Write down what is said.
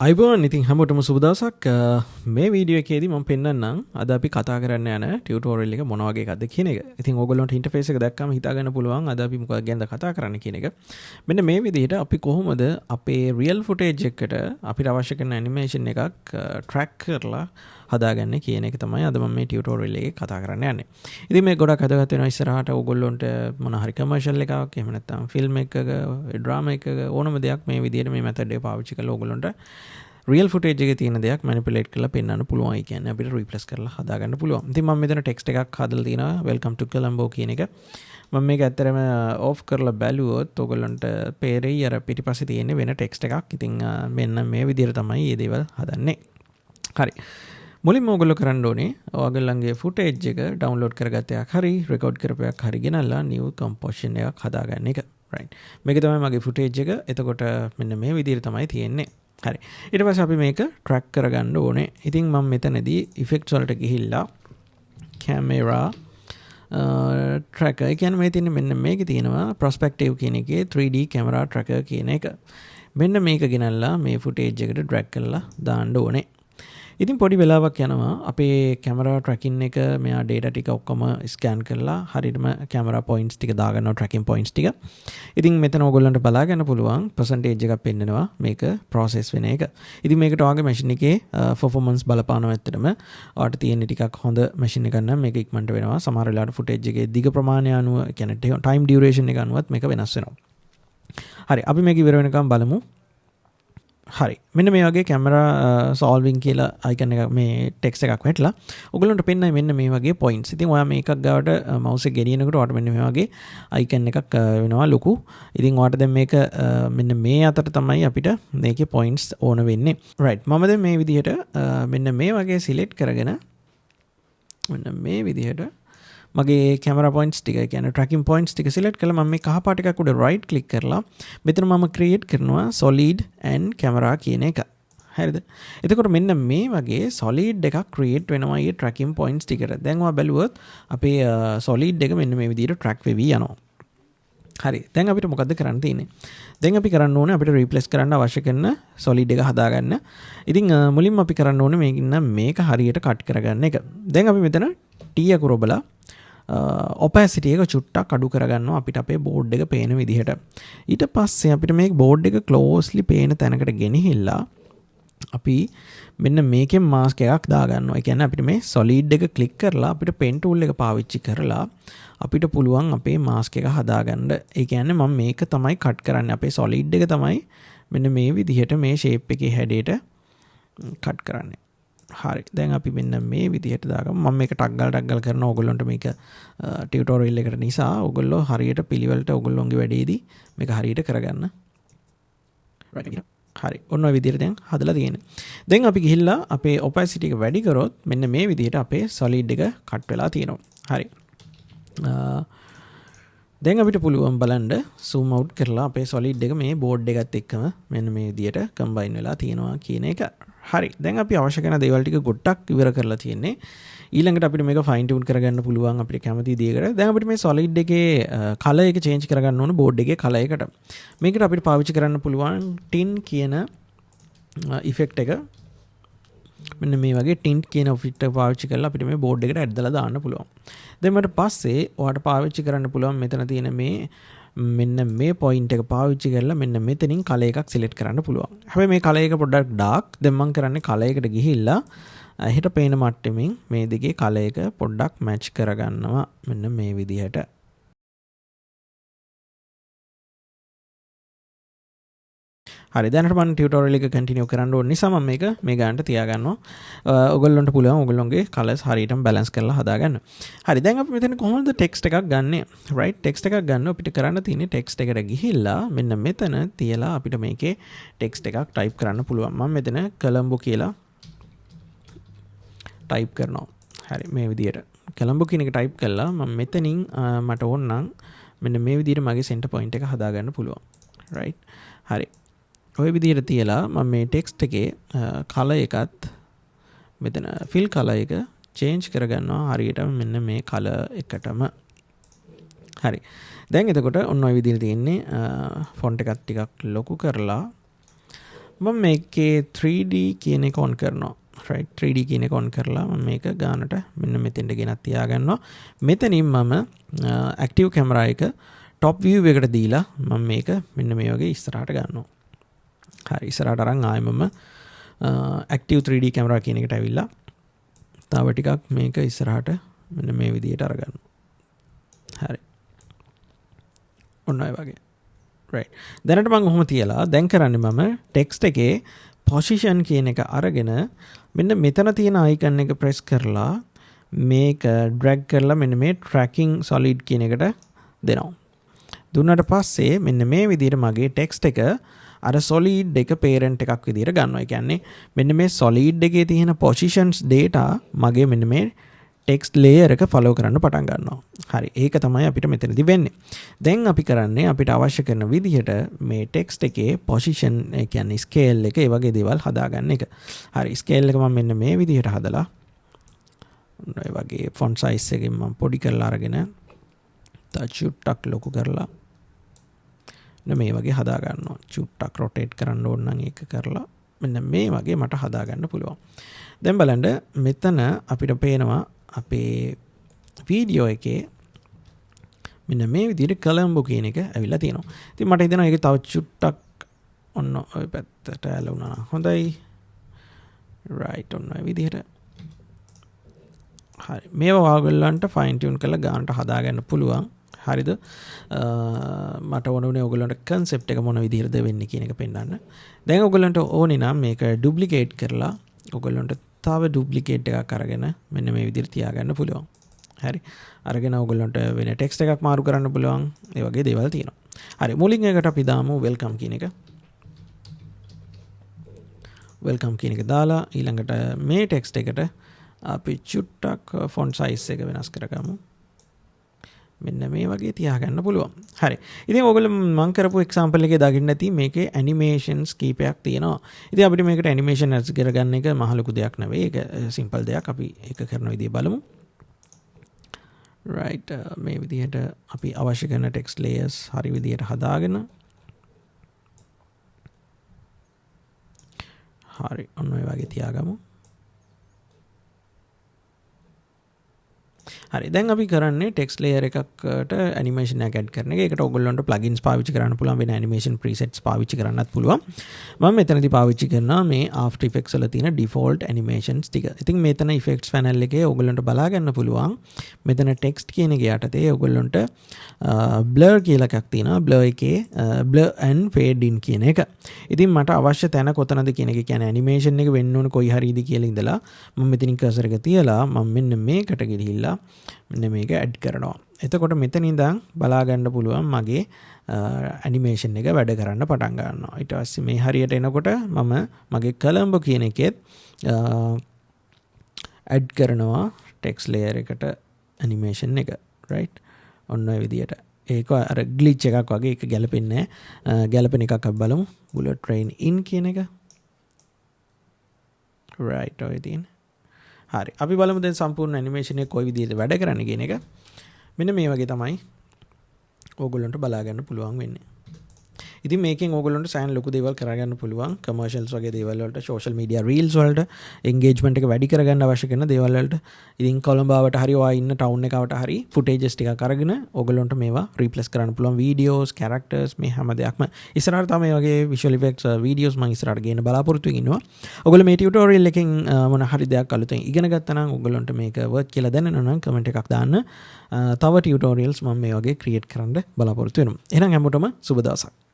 අයිබෝන් ඉතින් හැමෝටම සුබ දවසක්. මේ වීඩියෝ එකේදී මම පෙන්නන්නම් අද අපි කතා කරන්න යන ටියුටෝරියල් එක මොන වගේ එකක්ද කියන එක. ඉතින් ඕගොල්ලන්ට ඉන්ටර්ෆේස් එක දැක්කම හිතා ගන්න පුළුවන් අද අපි මොකක් ගැනද කතා කරන්න කියන එක. මෙන්න මේ විදිහට අපි කොහොමද අපේ රියල් ෆුටේජ් එකකට අපිට අවශ්‍ය කරන ඇනිමේෂන් එකක් ට්‍රැක් කරලා හදාගන්න කියන එක තමයි අද මම මේ ටියුටෝරියල් එකේ කතා කරන්න යන්නේ. ඉතින් මේ ගොඩක් වැදගත් වෙනවා ඉස්සරහට ඕගොල්ලන්ට මොන හරි කමර්ෂල් එකක් එහෙම නැත්නම් ෆිල්ම් එකක ඩ්‍රාමා එකක ඕනම දෙයක් මේ විදිහට මේ මෙතඩ් එක පාවිච්චි කරලා ඕගොල්ලන්ට රියල් ෆුටේජ් එකේ තියෙන දෙයක් මැනිපුලේට් කරලා පෙන්වන්න පුළුවන්. ඒ කියන්නේ අපිට රීප්ලේස් කරලා හදාගන්න පුළුවන්. ඉතින් මම මෙතන ටෙක්ස්ට් එකක් හදලා තියෙනවා වෙල්කම් ටු කොලම්බෝ කියන එක. මම මේක ඇත්තටම ඕෆ් කරලා බැලුවොත් ඔයගලන්ට පේරෙයි අර පිටිපස්සේ තියෙන වෙන ටෙක්ස්ට් එකක්. ඉතින් මෙන්න මේ විදිහට තමයි මේ දේවල් හදන්නේ. හරි. මුලින්ම ඔයගොල්ලෝ කරන්න ඕනේ ඔයගොල්ලන්ගේ ෆුටේජ් එක ඩවුන්ලෝඩ් කරගත්ත එකක් හරි රෙකෝඩ් කරපු එකක් හරි ගෙනල්ලා නිව් කම්පෝසිෂන් එකක් හදාගන්න එක. රයිට්. මේක තමයි මගේ ෆුටේජ් එක. එතකොට මෙන්න මේ විදිහට තමයි තියෙන්නේ. හරි. ඊට පස්සේ අපි මේක ට්‍රැක් කරගන්න ඕනේ. ඉතින් මම මෙතනදී ඉෆෙක්ට්ස් වලට ගිහිල්ලා කැමරා ට්‍රැකර් කියන්නේ මේ තියෙන මෙන්න මේකේ තියෙනවා ප්‍රොස්පෙක්ටිව් කියන එකේ 3D කැමරා ට්‍රැකර් කියන එක. මෙන්න මේක ගෙනල්ලා මේ ෆුටේජ් එකට ඩ්‍රැග් කරලා දාන්න ඕනේ. ඉතින් පොඩි වෙලාවක් යනවා අපේ කැමරා ට්‍රැකින් එක මෙයා ඩේටා ටික ඔක්කොම ස්කෑන් කරලා හරියටම කැමරා පොයින්ට්ස් ටික දාගන්නවා ට්‍රැකින් පොයින්ට්ස් ටික. ඉතින් මෙතන ඕගොල්ලන්ට බලා ගන්න පුළුවන් පර්සන්ටේජ් එකක් පෙන්නනවා මේක ප්‍රොසෙස් වෙන එක. ඉතින් මේකට ඔයාගේ මැෂින් එකේ පර්ෆෝමන්ස් බලපානවා ඇත්තටම. ඔයාලට තියෙන ටිකක් හොඳ මැෂින් එකක් නම් මේක ඉක්මනට වෙනවා. සමහර වෙලාවට ෆුටේජ් එකේ දිග ප්‍රමාණය අනුව කියන්නේ ටයිම් ඩියුරේෂන් එක අනුවත් මේක වෙනස් වෙනවා. හරි අපි මේක ඉවර වෙනකම් බලමු. හරි මෙන්න මේ වගේ කැමරා සෝල්විං කියලා අයිකන් එකක් මේ ටෙක්ස්ට් එකක් වැටලා ඔයගොල්ලන්ට පෙන්නයි මෙන්න මේ වගේ පොයින්ට්ස්. ඉතින් ඔයා මේකක් ගාවට මවුස් එක ගෙනියනකොට ඔයාලට මෙන්න මේ වගේ අයිකන් එකක් වෙනවා ලොකු. ඉතින් ඔයාලට දැන් මේක මෙන්න මේ අතට තමයි අපිට මේකේ පොයින්ට්ස් ඕන වෙන්නේ. රයිට් මම දැන් මේ විදිහට මෙන්න මේ වගේ සිලෙක්ට් කරගෙන මෙන්න මේ විදිහට මගේ කැමරා පොයින්ට්ස් ටික කියන්නේ ට්‍රැකින් පොයින්ට්ස් ටික සිලෙක්ට් කරලා මම මේ කහ පාට එකක් උඩ රයිට් ක්ලික් කරලා මෙතන මම ක්‍රියේට් කරනවා solid and camera කියන එක. හරිද? එතකොට මෙන්න මේ වගේ solid එකක් ක්‍රියේට් වෙනවා මේ ට්‍රැකින් පොයින්ට්ස් ටිකට. දැන් ඔයා බැලුවොත් අපේ solid එක මෙන්න මේ විදිහට ට්‍රැක් වෙවි යනවා. හරි. දැන් අපිට මොකද්ද කරන්න තියෙන්නේ? දැන් අපි කරන්න ඕනේ අපිට රීප්ලේස් කරන්න අවශ්‍ය කරන solid එක හදාගන්න. ඉතින් මුලින්ම අපි කරන්න ඕනේ මේක හරියට කට් කරගන්න එක. දැන් අපි මෙතන T එක රොබලා opacity එක චුට්ටක් අඩු කරගන්නවා අපිට අපේ බෝඩ් එක පේන විදිහට. ඊට පස්සේ අපිට මේ බෝඩ් එක closely පේන තැනකට ගෙනහිල්ලා අපි මෙන්න මේකෙන් මාස්ක් එකක් දාගන්නවා. ඒ කියන්නේ අපිට මේ solid එක ක්ලික් කරලා අපිට pen tool එක පාවිච්චි කරලා අපිට පුළුවන් අපේ මාස්ක් එක හදාගන්න. ඒ කියන්නේ මම මේක තමයි කට් කරන්නේ. අපේ solid එක තමයි මෙන්න මේ විදිහට මේ shape එකේ හැඩයට කට් කරන්නේ. හරි දැන් අපි මෙන්න මේ විදිහට දාගමු. මම මේක ටක් ගාලා කරනවා. ඕගොල්ලන්ට මේක ටියුටෝරියල් එකට නිසා ඕගොල්ලෝ හරියට පිළිවෙලට ඕගොල්ලෝගේ වැඩේදී මේක හරියට කරගන්න. හරි ඔන්න ඔය විදිහට දැන් හදලා තියෙන්නේ. දැන් අපි ගිහිල්ලා අපේ opacity එක වැඩි කරොත් මෙන්න මේ විදිහට අපේ solid එක කට් වෙලා තියෙනවා. හරි. දැන් අපිට පුළුවන් බලන්න zoom out කරලා අපේ solid එක මේ board එකත් එක්කම මෙන්න මේ විදිහට combine වෙලා තියෙනවා කියන එක. හරි දැන් අපි අවශ්‍ය කරන දේවල් ටික ගොඩක් ඉවර කරලා තියෙන්නේ. ඊළඟට අපිට මේක fine tune කරගන්න පුළුවන් අපිට කැමති දෙයකට. දැන් අපිට මේ solid එකේ color එක change කරගන්න ඕන board එකේ color එකට. මේකට අපිට පාවිච්චි කරන්න පුළුවන් tint කියන effect එක. මෙන්න මේ වගේ tint කියන effect එක පාවිච්චි කරලා අපිට මේ board එකට ඇඩ් දාලා දාන්න පුළුවන්. දැන් මට පස්සේ ඔයාලට පාවිච්චි කරන්න පුළුවන් මෙතන තියෙන මෙන්න මේ point එක පාවිච්චි කරලා මෙන්න මෙතනින් color එකක් select කරන්න පුළුවන්. හැබැයි මේ color එක පොඩ්ඩක් dark. දැන් මම කරන්නේ color එකට ගිහිල්ලා හෙට පේන මට්ටමින් මේ දෙකේ color එක පොඩ්ඩක් match කරගන්නවා මෙන්න මේ විදිහට. හරි දැනට මම ටියුටෝරියල් එක කන්ටිනියු කරන්න ඕන නිසා මම මේක මේ ගන්නට තියාගන්නවා. ඔයගොල්ලන්ට පුළුවන් ඔයගොල්ලෝගේ කලර්ස් හරියටම බැලන්ස් කරලා හදාගන්න. හරි දැන් අපි මෙතන කොහොමද ටෙක්ස්ට් එකක් ගන්නෙ? රයිට් ටෙක්ස්ට් එකක් ගන්න අපිට කරන්න තියෙන්නේ ටෙක්ස්ට් එකට ගිහිල්ලා මෙන්න මෙතන තියලා අපිට මේකේ ටෙක්ස්ට් එකක් ටයිප් කරන්න පුළුවන්. මම මෙතන කොලම්බෝ කියලා ටයිප් කරනවා. හරි මේ විදිහට කොලම්බෝ කියන එක ටයිප් කළා මම මෙතනින් මට ඕන නම් මෙන්න මේ විදිහට මගේ සෙන්ටර් පොයින්ට් එක හදාගන්න පුළුවන්. රයිට් හරි ඔය විදිහට තියලා මම මේ ටෙක්ස්ට් එකේ color එකත් මෙතන fill color එක change කරගන්නවා හරියට මෙන්න මේ color එකටම. හරි. දැන් එතකොට ඔන්න ඔය විදිහට තියෙන්නේ font එකත් ටිකක් ලොකු කරලා මම මේකේ 3D කියන එක on කරනවා. right 3D කියන එක on කරලා මම මේක ගානට මෙන්න මෙතෙන්ට ගෙනත් තියාගන්නවා. මෙතනින් මම active camera එක top view එකට දීලා මම මේක මෙන්න මේ වගේ ඉස්සරහට ගන්නවා. හරි ඉස්සරහට අරන් ආයෙ මම active 3D camera කියන එකට ඇවිල්ලා තව ටිකක් මේක ඉස්සරහට මෙන්න මේ විදිහට අරගන්නවා. හරි. ඔන්න ඔය වගේ. right. දැනට මම කොහොම තියලා දැන් කරන්නේ මම text එකේ position කියන එක අරගෙන මෙන්න මෙතන තියෙන icon එක press කරලා මේක drag කරලා මෙන්න මේ tracking solid කියන එකට දෙනවා. දුන්නාට පස්සේ මෙන්න මේ විදිහට මගේ text එක අර solid එක parent එකක් විදිහට ගන්නවා. ඒ කියන්නේ මෙන්න මේ solid එකේ තියෙන positions data මගේ මෙන්න මේ text layer එක follow කරන්න පටන් ගන්නවා. හරි. ඒක තමයි අපිට මෙතනදී වෙන්නේ. දැන් අපි කරන්නේ අපිට අවශ්‍ය කරන විදිහට මේ text එකේ position ඒ කියන්නේ scale එක ඒ වගේ දේවල් හදාගන්න එක. හරි. scale එක මම මෙන්න මේ විදිහට හදලා ඔය වගේ font size එකෙන් මම පොඩි කරලා අරගෙන චුට්ටක් ලොකු කරලා මේ වගේ හදා ගන්නවා. චුට්ටක් rotate කරන්න ඕන නම් ඒක කරලා මෙන්න මේ වගේ මට හදා ගන්න පුළුවන්. දැන් බලන්න මෙතන අපිට පේනවා අපේ වීඩියෝ එකේ මෙන්න මේ විදිහට Colombo කියන එක ඇවිල්ලා තියෙනවා. ඉතින් මට හිතෙනවා ඒක තව චුට්ටක් ඔන්න ඔය පැත්තට ඇලුනා. හොඳයි. right ඔන්න ඔය විදිහට. හරි. මේවා ඔයගොල්ලන්ට fine tune කරලා ගන්නට හදා ගන්න පුළුවන්. හරිද? මට ඕනේ ඔයගොල්ලන්ට concept එක මොන විදිහටද වෙන්නේ කියන එක පෙන්නන්න. දැන් ඔයගොල්ලන්ට ඕනේ නම් මේක duplicate කරලා ඔයගොල්ලන්ට තව duplicate එකක් අරගෙන මෙන්න මේ විදිහට තියාගන්න පුළුවන්. හරි. අරගෙන ඔයගොල්ලන්ට වෙන text එකක් මාරු කරන්න පුළුවන්. ඒ වගේ දේවල් තියෙනවා. හරි. මුලින් එකට අපි දාමු welcome කියන එක. welcome කියන එක දාලා ඊළඟට මේ text එකට අපි චුට්ටක් font size එක වෙනස් කරගමු. මෙන්න මේ වගේ තියාගන්න පුළුවන්. හරි. ඉතින් ඔයගොල්ලෝ මම කරපු example එකේ දකින්න ඇති මේකේ animations කීපයක් තියෙනවා. ඉතින් අපිට මේකට animation add කරගන්න එක මහ ලොකු දෙයක් නෙවෙයි. ඒක simple දෙයක්. අපි ඒක කරන විදිය බලමු. right මේ විදිහට අපි අවශ්‍ය කරන text layers හරි විදිහට හදාගෙන හරි ඔන්න ඔය වගේ තියාගමු. හරි දැන් අපි කරන්නේ text layer එකකට animation එකක් add කරන එක. ඒකට ඔයගොල්ලන්ට plugins පාවිච්චි කරන්න පුළුවන්, වෙන animation presets පාවිච්චි කරන්නත් පුළුවන්. මම මෙතනදී පාවිච්චි කරනවා මේ After Effects වල තියෙන default animations ටික. ඉතින් මෙතන effects panel එකේ ඔයගොල්ලන්ට බලා ගන්න පුළුවන්. මෙතන text කියන එක යටතේ ඔයගොල්ලන්ට blur කියලා එකක් තියෙනවා. blur එකේ blur and fade in කියන එක. ඉතින් මට අවශ්‍ය තැන කොතනද කියන එක කියන්නේ animation එක වෙන්න ඕන කොයි හරියද කියලා ඉඳලා මම මෙතනින් cursor එක තියලා මම මෙන්න මේකට ගිහිල්ලා මෙන්න මේක ඇඩ් කරනවා. එතකොට මෙතන ඉඳන් බලා ගන්න පුළුවන් මගේ ඇනිමේෂන් එක වැඩ කරන්න පටන් ගන්නවා. ඊට පස්සේ මේ හරියට එනකොට මම මගේ Colombo කියන එකෙත් ඇඩ් කරනවා ටෙක්ස්ට් ලේයර් එකට ඇනිමේෂන් එක. right ඔන්න ඔය විදියට. ඒක අර ග්ලිච් එකක් වගේ ඒක ගැලපෙන්නේ නැහැ. ගැලපෙන එකක් අපි බලමු. bullet train in කියන එක. right ඔය තියෙන්නේ. හරි අපි බලමු දැන් සම්පූර්ණ ඇනිමේෂන් එක කොයි විදිහට වැඩ කරන්නේ කියන එක. මෙන්න මේ වගේ තමයි ඕගොල්ලන්ට බලා ගන්න පුළුවන් වෙන්නේ. ඉතින් මේකෙන් ඕගොල්ලන්ට සෑහෙන ලොකු දේවල් කරගන්න පුළුවන්. කමර්ෂියල්ස් වගේ දේවල් වලට, සෝෂල් මීඩියා රීල්ස් වලට එන්ගේජ්මන්ට් එක වැඩි කරගන්න අවශ්‍ය කරන දේවල් වලට. ඉතින් කොළඹවට හරි ඔයා ඉන්න ටවුන් එකකට හරි ෆුටේජස් ටිකක් අරගෙන ඕගොල්ලන්ට මේවා රීප්ලේස් කරන්න පුළුවන්. වීඩියෝස්, කැරක්ටර්ස් මේ හැම දෙයක්ම ඉස්සරහට තමයි මේ වගේ විෂුවල් ඉෆෙක්ට්ස් වීඩියෝස් මම ඉස්සරහට ගේන්න බලාපොරොත්තු වෙනවා. ඔයගොල්ලෝ මේ ටියුටෝරියල් එකෙන් මොන හරි දෙයක් අලුතෙන් ඉගෙන ගත්තා නම් ඔයගොල්ලන්ට මේක වර්ත් කියලා දැනෙනවා නම් කමෙන්ට් එකක් දාන්න. තව ටියුටෝරියල්ස් මම මේ වගේ ක්‍රියේට් කරන්න බලාපොරොත්තු වෙනවා. එහෙනම් හැමෝටම සුබ දවසක්.